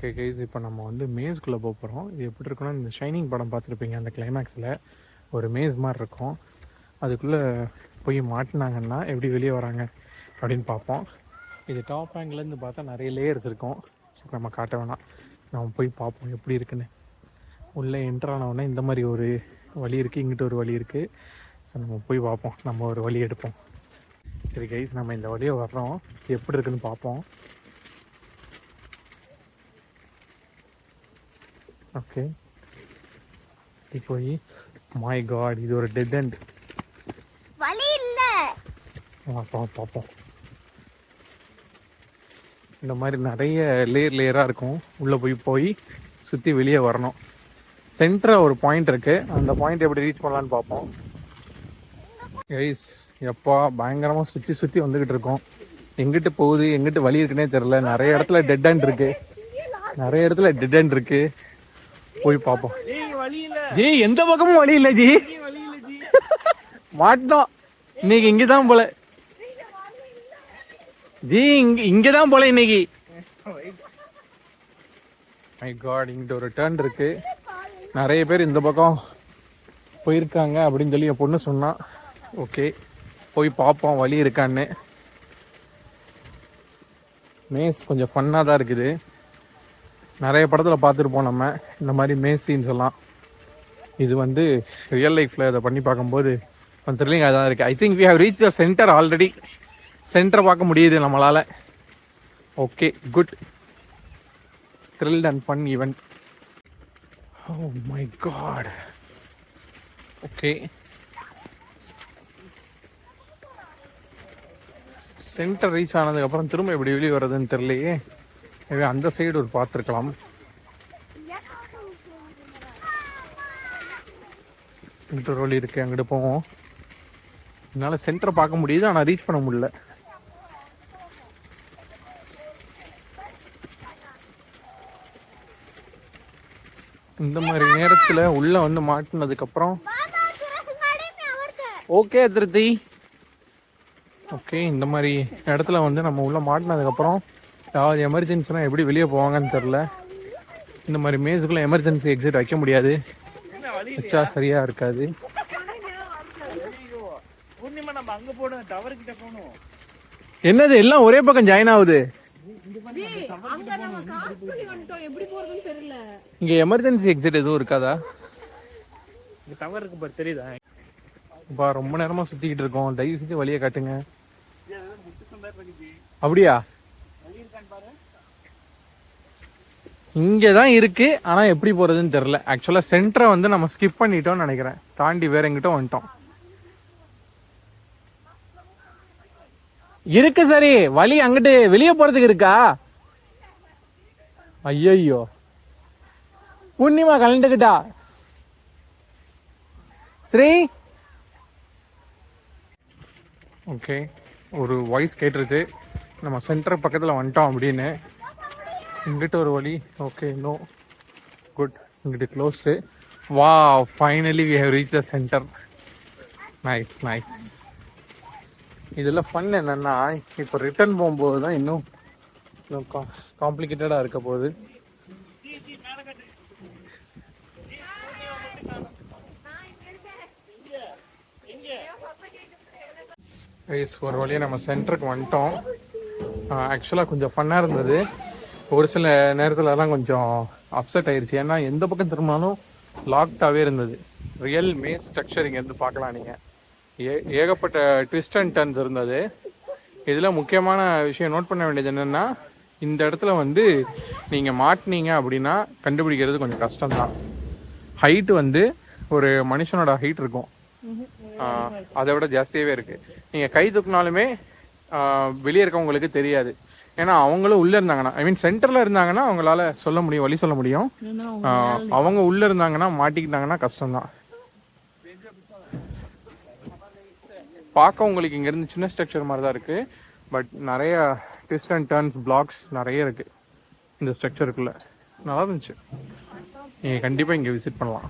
Okay guys, இப்போ நம்ம வந்து மேஸ்குள்ளே போக போகிறோம். இது எப்படி இருக்குன்னா, இந்த ஷைனிங் படம் பார்த்துருப்பீங்க, அந்த கிளைமேக்ஸில் ஒரு மேஸ் மாதிரி இருக்கும். அதுக்குள்ளே போய் மாட்டினாங்கன்னா எப்படி வெளியே வராங்க அப்படின்னு பார்ப்போம். இது டாப் ஆங்கிலேருந்து பார்த்தா நிறைய லேயர்ஸ் இருக்கும். சரி, நம்ம காட்ட வேணாம், நம்ம போய் பார்ப்போம் எப்படி இருக்குன்னு. உள்ளே என்ட்ரானவுடனே இந்த மாதிரி ஒரு வழி இருக்குது, இங்கிட்ட ஒரு வழி இருக்குது. ஸோ நம்ம போய் பார்ப்போம், நம்ம ஒரு வழி எடுப்போம். சரி கைஸ், நம்ம இந்த வழியை வர்றோம், எப்படி இருக்குன்னு பார்ப்போம். ஓகே, போய் மை காட், இது ஒரு டெட் எண்ட். வழி இல்ல. பார்ப்போம். இந்த மாதிரி நிறைய லேயராக இருக்கும். உள்ளே போய் சுற்றி வெளியே வரணும். சென்டராக ஒரு பாயிண்ட் இருக்குது, அந்த பாயிண்ட் எப்படி ரீச் பண்ணலான்னு பார்ப்போம். கைஸ், எப்பா பயங்கரமாக சுற்றி வந்துக்கிட்டு இருக்கோம். எங்கிட்டு போகுது, எங்கிட்டு வழி இருக்குன்னே தெரில. நிறைய இடத்துல டெட் எண்ட் இருக்குது. போய் பார்ப்போம். ஜி, எந்த பக்கமும் வழி இல்லை ஜி. மாட்டோம் இன்னைக்கு. இங்கதான் போல ஜி, இங்கதான் போல இன்னைக்கு. மை காட், இங்கிட்ட ஒரு டர்ன் இருக்கு. நிறைய பேர் இந்த பக்கம் போயிருக்காங்க அப்படின்னு சொல்லி என் பொண்ணு சொன்னா. ஓகே, போய் பார்ப்போம் வழி இருக்கான்னு. மேஸ் கொஞ்சம் ஃபன்னாக தான் இருக்குது. நிறைய படத்தில் பார்த்துருப்போம் நம்ம இந்த மாதிரி மேஸ் சீன்ஸ் எல்லாம். இது வந்து ரியல் லைஃப்பில் இதை பண்ணி பார்க்கும்போது கொஞ்சம் த்ரில்லிங் அதான் இருக்குது. I think we have reach the centre already. சென்டரை பார்க்க முடியுது நம்மளால். Okay, good. Thrilled and fun event. Oh my God. Okay, centre reach ஆனதுக்கப்புறம் திரும்ப எப்படி வெளியே வர்றதுன்னு தெரியலையே. அந்த சைடு ஒரு பார்த்துருக்கலாம். இங்கிட்ட ஒரு வழி இருக்கு, அங்கிட்டு போவோம். என்னால் சென்டரை பார்க்க முடியுது, ஆனால் ரீச் பண்ண முடியல. இந்த மாதிரி நேரத்தில் உள்ள வந்து மாட்டினதுக்கப்புறம் ஓகே திருத்தி. ஓகே, இந்த மாதிரி இடத்துல வந்து நம்ம உள்ள மாட்டினதுக்கப்புறம் ஏதாவது எமர்ஜென்சினா எப்படி வெளியே போவாங்கன்னு தெரில. இந்த மாதிரி மேஸுக்குள்ளே எமர்ஜென்சி எக்ஸிட் வைக்க முடியாது, வச்சா சரியாக இருக்காது. என்னது எல்லாம் ஒரே பக்கம் ஜாயின் ஆகுது. இங்க எமர்ஜென்சி எக்ஸிட் எதுவும் இருக்காதா? டவர் இருக்கு பாரு, தெரியுதா? பா, ரொம்ப நேரமா சுத்திக்கிட்டு இருக்கோம், தயவு செஞ்சு வழியை காட்டுங்க. அப்படியா? இங்கதான் இருக்கு, ஆனா எப்படி போறதுன்னு தெரியல. ஆக்சுவலா சென்டரை வந்து நம்ம ஸ்கிப் பண்ணிட்டோம்னு நினைக்கிறேன். தாண்டி வேற எங்கிட்ட வந்துட்டோம். இருக்கு சரி, வழி அங்கிட்டு வெளியே போறதுக்கு இருக்கா? ஐயோ, பூர்ணிமா கலந்துக்கிட்டா. ஸ்ரீ, ஓகே, ஒரு வாய்ஸ் கேட்டிருக்கு, நம்ம சென்டர் பக்கத்தில் வந்துட்டோம் அப்படின்னு. இங்கிட்ட ஒரு வழி. Okay, no, good. இங்கிட்ட க்ளோஸ்டு. வா, finally we have reach the centre. Nice nice. இதில் ஃபன் என்னென்னா, இப்போ ரிட்டர்ன் போகும்போது தான் இன்னும் காம்ப்ளிகேட்டடாக இருக்க போகுது. ஒரு வழியாக நம்ம சென்டருக்கு வந்துட்டோம். ஆக்சுவலாக கொஞ்சம் ஃபன்னாக இருந்தது. ஒரு சில நேரத்துலலாம் கொஞ்சம் அப்செட் ஆயிடுச்சு. ஏன்னா எந்த பக்கம் திரும்பினாலும் லாக்டாகவே இருந்தது. ரியல் மேஸ் ஸ்ட்ரக்சர் இங்கேருந்து பார்க்கலாம் நீங்கள். ஏகப்பட்ட ட்விஸ்ட் அண்ட் டர்ன்ஸ் இருந்தது. இதில் முக்கியமான விஷயம் நோட் பண்ண வேண்டியது என்னென்னா, இந்த இடத்துல வந்து நீங்கள் மாட்டினீங்க அப்படின்னா கண்டுபிடிக்கிறது கொஞ்சம் கஷ்டம்தான். ஹைட்டு வந்து ஒரு மனுஷனோட ஹைட் இருக்கும், அதை விட ஜாஸ்தியாகவே இருக்குது. நீங்கள் கை தூக்கினாலுமே வெளியே இருக்கவங்களுக்கு தெரியாது. ஏன்னா அவங்களும் உள்ளே இருந்தாங்கன்னா, ஐ மீன் சென்டரில் இருந்தாங்கன்னா அவங்களால சொல்ல முடியும், வழி சொல்ல முடியும். அவங்க உள்ளே இருந்தாங்கன்னா மாட்டிக்கிட்டாங்கன்னா கஷ்டம்தான். பார்க்க உங்களுக்கு இங்கேருந்து சின்ன ஸ்ட்ரக்சர் மாதிரி தான் இருக்குது. பட் நிறைய ட்விஸ்ட் அண்ட் டர்ன்ஸ், பிளாக்ஸ் நிறைய இருக்குது இந்த ஸ்ட்ரக்சருக்குள்ளே. நல்லா இருந்துச்சு. நீங்கள் கண்டிப்பாக இங்கே விசிட் பண்ணலாம்.